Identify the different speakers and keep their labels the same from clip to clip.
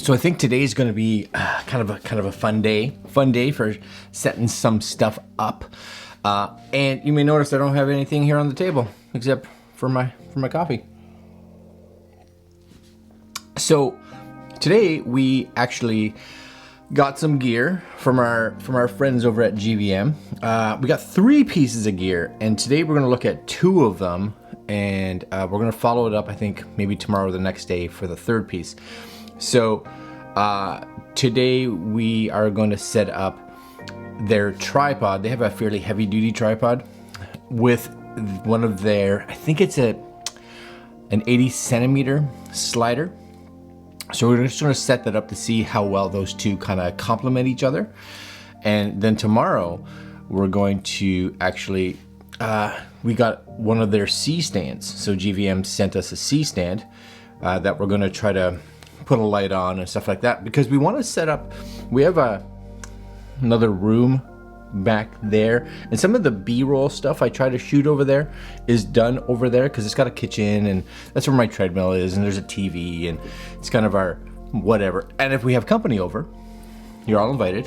Speaker 1: So I think today is going to be kind of a fun day for setting some stuff up. And you may notice I don't have anything here on the table except for my coffee. So today we actually got some gear from our friends over at GVM. We got 3 pieces of gear, and today we're going to look at 2 of them, and we're going to follow it up, I think maybe tomorrow or the next day for the 3rd piece. So today we are going to set up their tripod. They have a fairly heavy duty tripod with one of their, I think it's an 80 centimeter slider. So we're just going to set that up to see how well those two kind of complement each other. And then tomorrow we're going to actually, we got one of their C stands. So GVM sent us a C stand that we're going to try to put a light on and stuff like that, because we want to set up, we have another room back there, and some of the B-roll stuff I try to shoot over there is done over there because it's got a kitchen, and that's where my treadmill is, and there's a TV, and it's kind of our whatever. And if we have company over, you're all invited.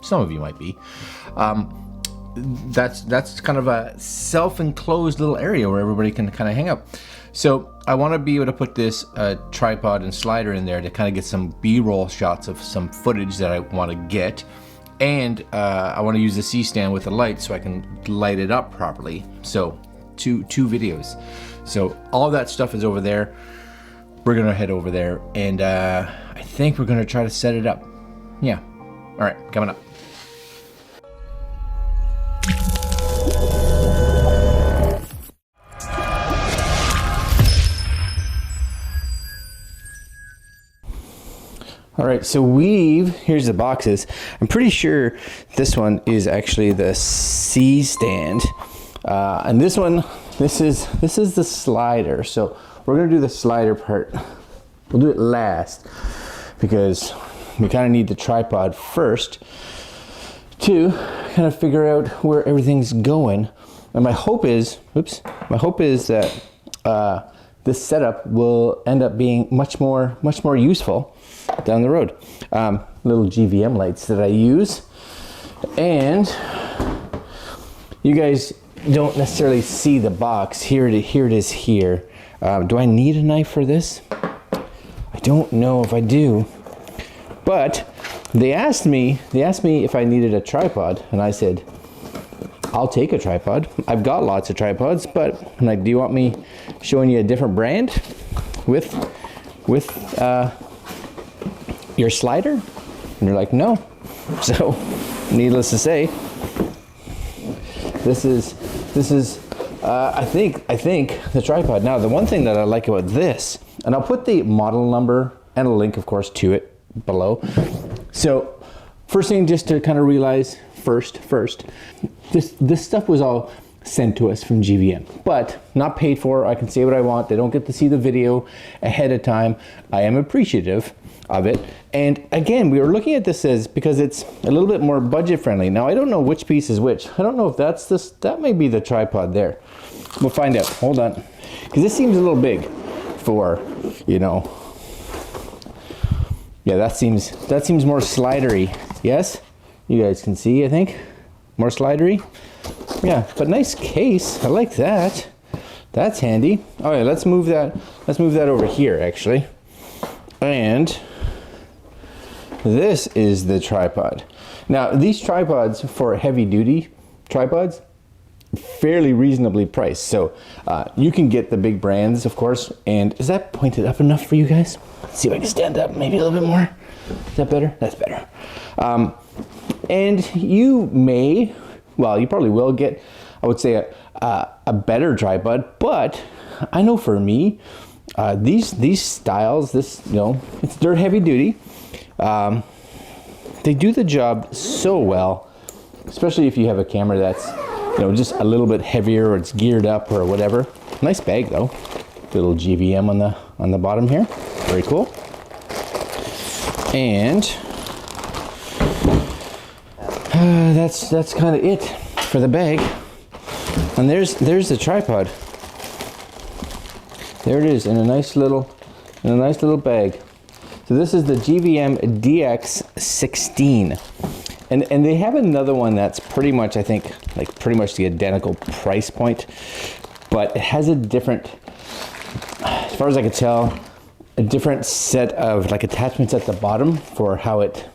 Speaker 1: Some of you might be. That's kind of a self-enclosed little area where everybody can kind of hang out. So I want to be able to put this tripod and slider in there to kind of get some B-roll shots of some footage that I want to get. And I want to use the C-stand with a light so I can light it up properly. So two videos. So all that stuff is over there. We're going to head over there, and I think we're going to try to set it up. Yeah. All right, coming up. All right, so here's the boxes. I'm pretty sure this one is actually the C stand. And this one, this is the slider. So we're gonna do the slider part. We'll do it last because we kind of need the tripod first to kind of figure out where everything's going. And my hope is that this setup will end up being much more useful down the road. Little GVM lights that I use, and you guys don't necessarily see the box. Here it is here. Do I need a knife for this? I don't know if I do, but they asked me if I needed a tripod, and I said I'll take a tripod. I've got lots of tripods, but I'm like, do you want me showing you a different brand with your slider? And they're like, no. So needless to say, this is I think the tripod. Now the one thing that I like about this, and I'll put the model number and a link of course to it below. So first thing, just to kind of realize first, this stuff was all sent to us from GVM, but not paid for. I can say what I want. They don't get to see the video ahead of time. I am appreciative of it. And again, we were looking at this as, because it's a little bit more budget friendly. Now I don't know which piece is which. I don't know if that's this, that may be the tripod there. We'll find out. Hold on, because this seems a little big for, you know. Yeah, that seems more slidery. Yes, you guys can see, I think, more slidery. Yeah, but nice case. I like that. That's handy. All right, let's move that over here actually. And this is the tripod. Now these tripods, for heavy duty tripods, fairly reasonably priced. So you can get the big brands, of course. And is that pointed up enough for you guys? Let's see if I can stand up maybe a little bit more. Is that better? That's better. And you may, well, you probably will get, I would say, a better tripod. But I know for me, these styles, you know, they're heavy duty. They do the job so well, especially if you have a camera that's, you know, just a little bit heavier, or it's geared up or whatever. Nice bag though. Little GVM on the bottom here. Very cool. And that's kind of it for the bag. And there's the tripod. There it is in a nice little in a nice little bag. So this is the GVM DX16. And they have another one that's pretty much, I think, like pretty much the identical price point, but it has a different, as far as I can tell, a different set of like attachments at the bottom for how it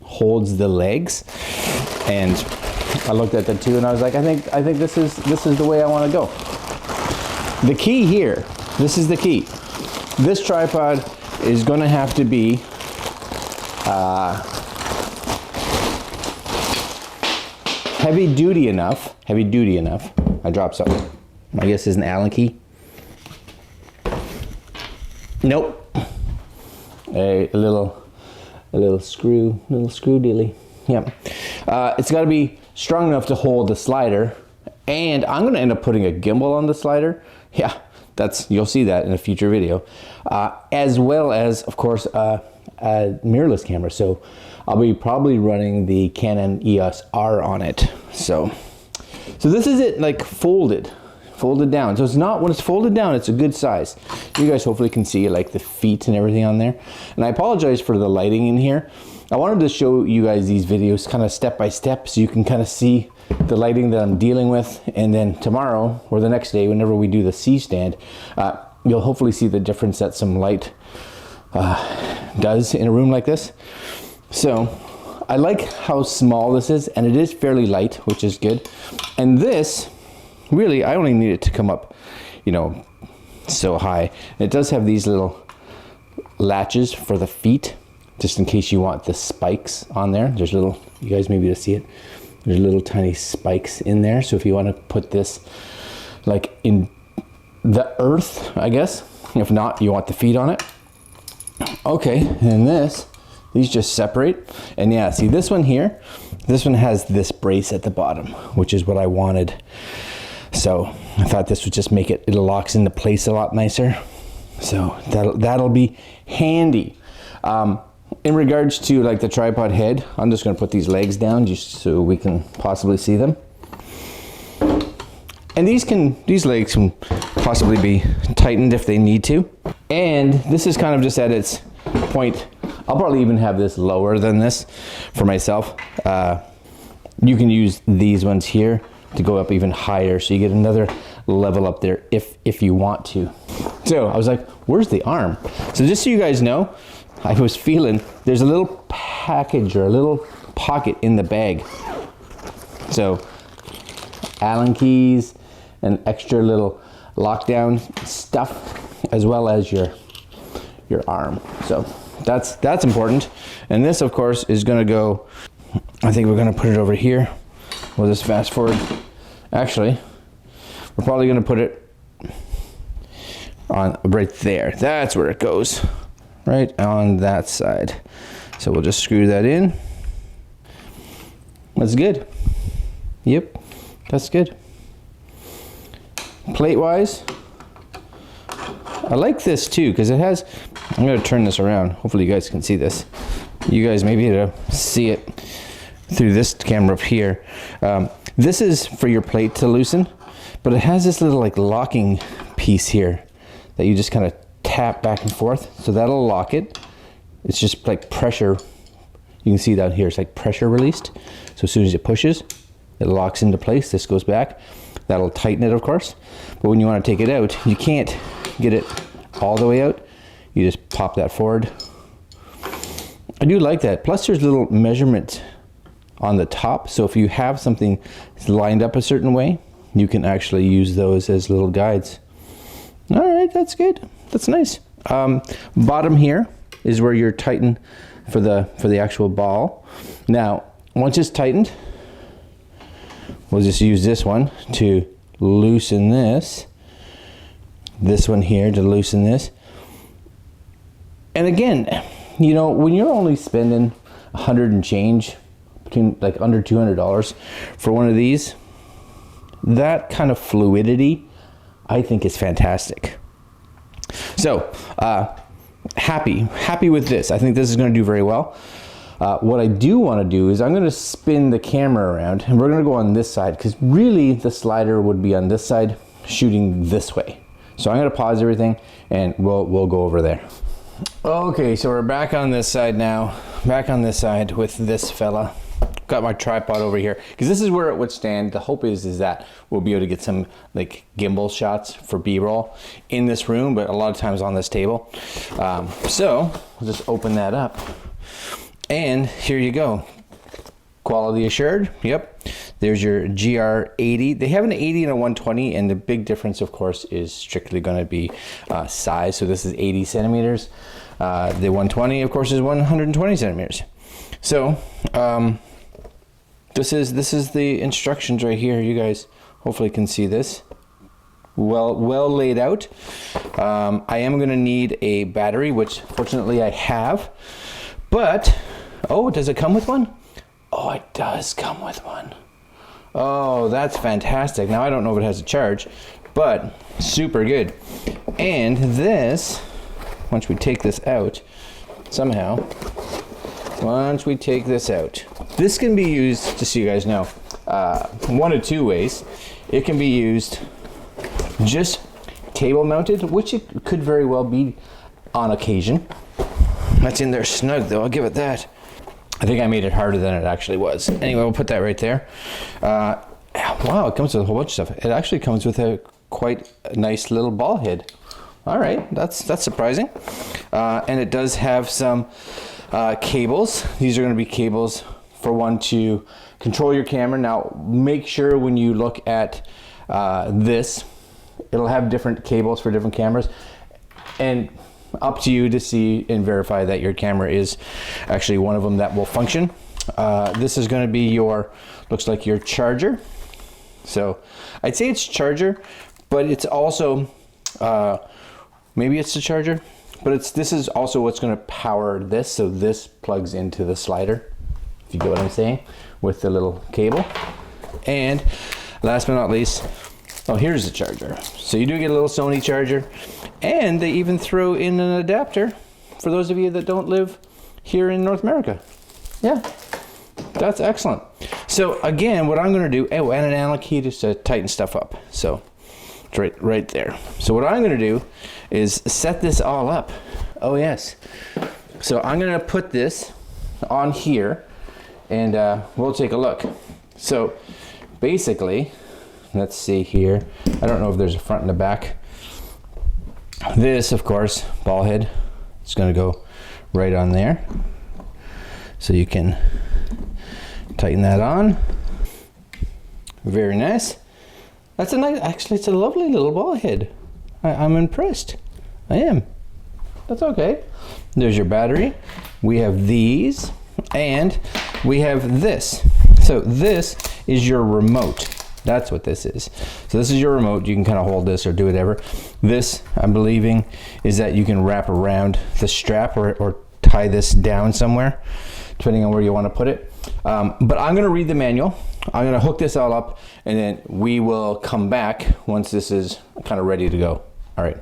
Speaker 1: holds the legs. And I looked at that too, and I was like, I think this is the way I want to go. The key here, this is the key. This tripod is going to have to be heavy duty enough. I dropped something. I guess it's an Allen key. Nope. A little screw dealy. Yep. It's got to be strong enough to hold the slider, and I'm going to end up putting a gimbal on the slider. Yeah, you'll see that in a future video, as well as, of course, a mirrorless camera. So I'll be probably running the Canon EOS R on it. So this is it, like folded down. So it's not, when it's folded down, it's a good size. You guys hopefully can see like the feet and everything on there. And I apologize for the lighting in here. I wanted to show you guys these videos kind of step by step so you can kind of see the lighting that I'm dealing with. And then tomorrow or the next day, whenever we do the C-stand, you'll hopefully see the difference that some light does in a room like this. So I like how small this is, and it is fairly light, which is good. And this, really, I only need it to come up, you know, so high. And it does have these little latches for the feet, just in case you want the spikes on there. There's little, you guys may be able to see it, there's little tiny spikes in there. So if you want to put this like in the earth, I guess. If not, you want the feet on it. Okay, and these just separate. And yeah, see this one here, this one has this brace at the bottom, which is what I wanted. So I thought this would just make it locks into place a lot nicer. So that'll be handy. In regards to like the tripod head, I'm just gonna put these legs down just so we can possibly see them. And these legs can possibly be tightened if they need to. And this is kind of just at its point. I'll probably even have this lower than this for myself. You can use these ones here to go up even higher, so you get another level up there if you want to. So I was like, where's the arm? So just so you guys know, I was feeling there's a little package or a little pocket in the bag. So Allen keys and extra little lockdown stuff, as well as your arm. So that's important. And this, of course, is going to go, I think we're going to put it over here. We'll just fast forward. Actually, we're probably going to put it on right there. That's where it goes, right on that side. So we'll just screw that in. That's good. Yep, that's good. Plate wise, I like this too, because it has, I'm going to turn this around. Hopefully you guys can see this. You guys may be able to see it through this camera up here. This is for your plate to loosen, but it has this little like locking piece here that you just kind of tap back and forth. So that'll lock it. It's just like pressure. You can see down here, it's like pressure released. So as soon as it pushes, it locks into place. This goes back. That'll tighten it, of course. But when you want to take it out, you can't get it all the way out. You just pop that forward. I do like that. Plus there's little measurements on the top. So if you have something lined up a certain way, you can actually use those as little guides. All right, that's good. That's nice. Bottom here is where you're tighten for the actual ball. Now, once it's tightened, we'll just use this one to loosen this. This one here to loosen this. And again, you know, when you're only spending $100 and change, between like under $200 for one of these, that kind of fluidity, I think is fantastic. So, happy with this. I think this is going to do very well. What I do want to do is I'm going to spin the camera around, and we're going to go on this side, because really the slider would be on this side shooting this way. So I'm going to pause everything and we'll go over there.
Speaker 2: Okay, so we're back on this side now. Back on this side with this fella. Got my tripod over here because this is where it would stand. The hope is that we'll be able to get some like gimbal shots for B-roll in this room, but a lot of times on this table. So we'll just open that up, and here you go. Quality assured. Yep. There's your GR80. They have an 80 and a 120, and the big difference, of course, is strictly going to be size. So this is 80 centimeters. The 120, of course, is 120 centimeters. So this is the instructions right here. You guys hopefully can see this. Well laid out. I am going to need a battery, which fortunately I have. But oh, does it come with one? Oh, it does come with one. Oh, that's fantastic. Now I don't know if it has a charge, but super good. And this, once we take this out, once we take this out, this can be used, just so you guys know, one of two ways. It can be used just table mounted, which it could very well be on occasion. That's in there snug though, I'll give it that. I think I made it harder than it actually was. Anyway, we'll put that right there. Wow, it comes with a whole bunch of stuff. It actually comes with a quite nice little ball head. All right, that's surprising. And it does have some cables. These are going to be cables for one to control your camera. Now, make sure when you look at this, it'll have different cables for different cameras. And up to you to see and verify that your camera is actually one of them that will function. This is going to be your, looks like your charger. So I'd say it's charger, but it's also, maybe it's the charger, but this is also what's going to power this. So this plugs into the slider, if you get what I'm saying, with the little cable. And last but not least, oh, here's the charger. So you do get a little Sony charger, and they even throw in an adapter for those of you that don't live here in North America. Yeah, that's excellent. So again, what I'm going to do, oh, and an Allen key just to tighten stuff up. So it's right there. So what I'm going to do is set this all up. Oh yes. So I'm going to put this on here, and we'll take a look. So basically, let's see here. I don't know if there's a front and a back. This, of course, ball head. It's going to go right on there. So you can tighten that on. Very nice. That's a nice, actually, it's a lovely little ball head. I'm impressed. I am. That's okay. There's your battery. We have these, and we have this. So this is your remote. That's what this is. So this is your remote. You can kind of hold this or do whatever. This, I'm believing, is that you can wrap around the strap or tie this down somewhere, depending on where you want to put it. But I'm going to read the manual. I'm going to hook this all up, and then we will come back once this is kind of ready to go. All right,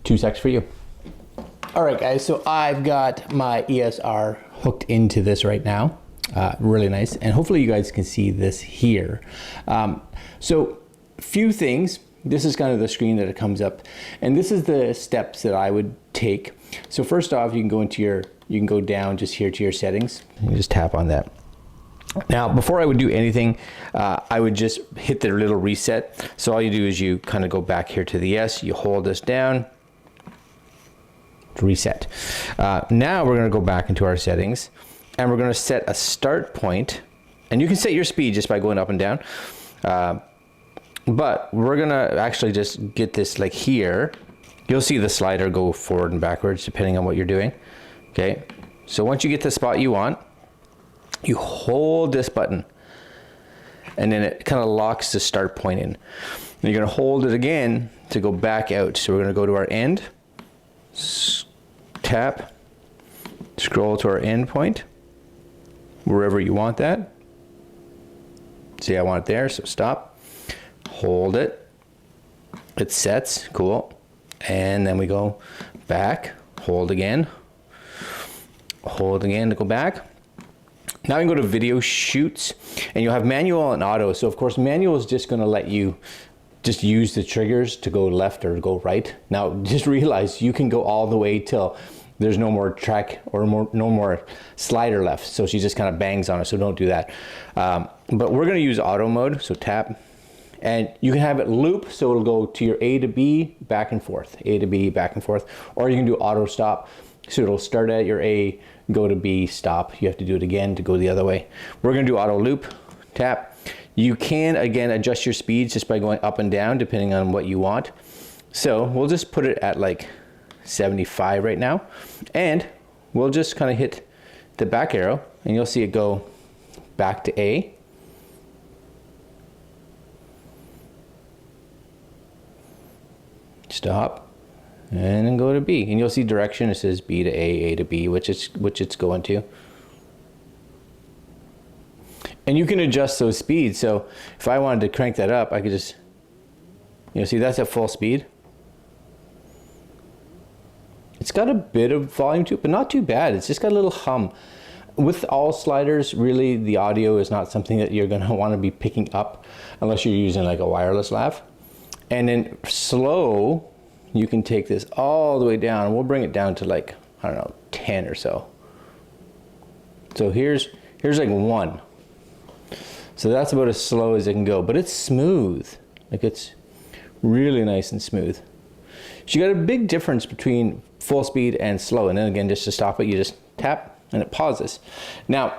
Speaker 2: 2 secs for you. All right, guys, so I've got my ESR hooked into this right now. Really nice, and hopefully you guys can see this here. So few things. This is kind of the screen that it comes up, and this is the steps that I would take. So first off, you can go down just here to your settings. You just tap on that. Now, before I would do anything, I would just hit the little reset. So all you do is you kind of go back here to the S, you hold this down, reset. Now we're going to go back into our settings, and we're going to set a start point, and you can set your speed just by going up and down. But we're going to actually just get this like here. You'll see the slider go forward and backwards depending on what you're doing. Okay. So once you get the spot you want, you hold this button, and then it kind of locks the start point in. And you're going to hold it again to go back out. So we're going to go to our end, tap, scroll to our end point, wherever you want that. See, I want it there, so stop, hold it, it sets, cool, and then we go back, hold again to go back. Now you can go to video shoots, and you'll have manual and auto. So of course manual is just going to let you just use the triggers to go left or go right. Now just realize you can go all the way till there's no more track or no more slider left. So she just kind of bangs on it, so don't do that. But we're gonna use auto mode, so tap. And you can have it loop, so it'll go to your A to B, back and forth, A to B, back and forth. Or you can do auto stop, so it'll start at your A, go to B, stop. You have to do it again to go the other way. We're gonna do auto loop, tap. You can, again, adjust your speeds just by going up and down, depending on what you want. So we'll just put it at like 75 right now. And we'll just kind of hit the back arrow, and you'll see it go back to A. Stop, and then go to B, and you'll see direction. It says B to A to B, which it's going to. And you can adjust those speeds. So if I wanted to crank that up, I could just, see that's at full speed. It's got a bit of volume to it, but not too bad. It's just got a little hum. With all sliders, really, the audio is not something that you're gonna want to be picking up unless you're using like a wireless lav. And then slow, you can take this all the way down. We'll bring it down to like, I don't know, 10 or so. So here's like 1. So that's about as slow as it can go, but it's smooth. Like it's really nice and smooth. So you got a big difference between full speed and slow. And then again, just to stop it, you just tap and it pauses. Now,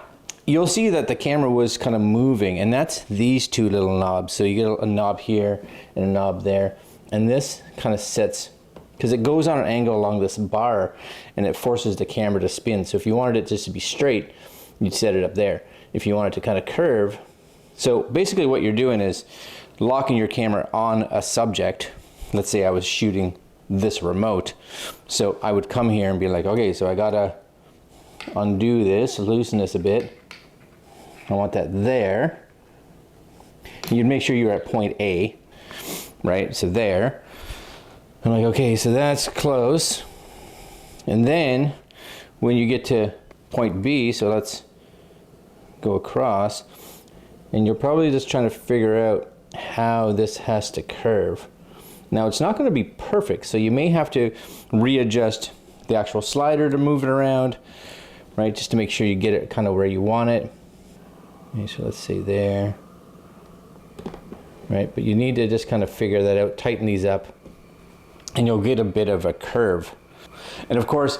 Speaker 2: you'll see that the camera was kind of moving, and that's these two little knobs. So you get a knob here and a knob there, and this kind of sits, because it goes on an angle along this bar, and it forces the camera to spin. So if you wanted it just to be straight, you'd set it up there. If you want it to kind of curve, so basically what you're doing is locking your camera on a subject. Let's say I was shooting this remote. So I would come here and be like, okay, so I gotta undo this, loosen this a bit. I want that there. You'd make sure you're at point A, right? So there. I'm like, okay, so that's close. And then when you get to point B, so let's go across, and you're probably just trying to figure out how this has to curve. Now it's not going to be perfect, so you may have to readjust the actual slider to move it around, right? Just to make sure you get it kind of where you want it. Okay, so let's say there, right? But you need to just kind of figure that out, tighten these up, and you'll get a bit of a curve. And of course,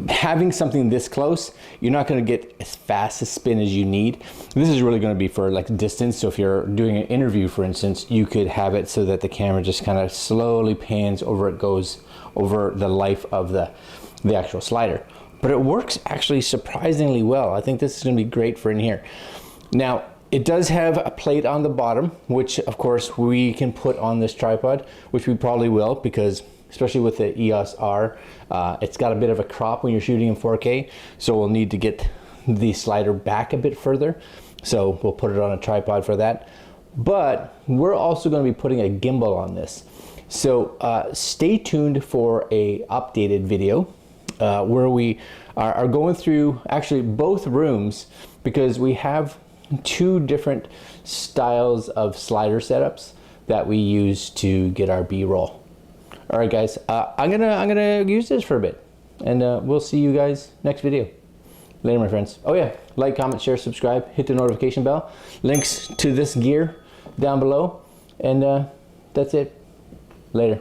Speaker 2: having something this close, you're not going to get as fast a spin as you need. This is really going to be for like distance. So if you're doing an interview, for instance, you could have it so that the camera just kind of slowly pans over, it goes over the life of the actual slider. But it works actually surprisingly well. I think this is going to be great for in here. Now, it does have a plate on the bottom, which of course we can put on this tripod, which we probably will, because especially with the EOS R, it's got a bit of a crop when you're shooting in 4K. So we'll need to get the slider back a bit further. So we'll put it on a tripod for that. But we're also going to be putting a gimbal on this. So stay tuned for a updated video where we are going through actually both rooms, because we have two different styles of slider setups that we use to get our B-roll. All right, guys, I'm gonna use this for a bit, and we'll see you guys next video. Later, my friends. Oh yeah, like, comment, share, subscribe, hit the notification bell. Links to this gear down below, and that's it. Later.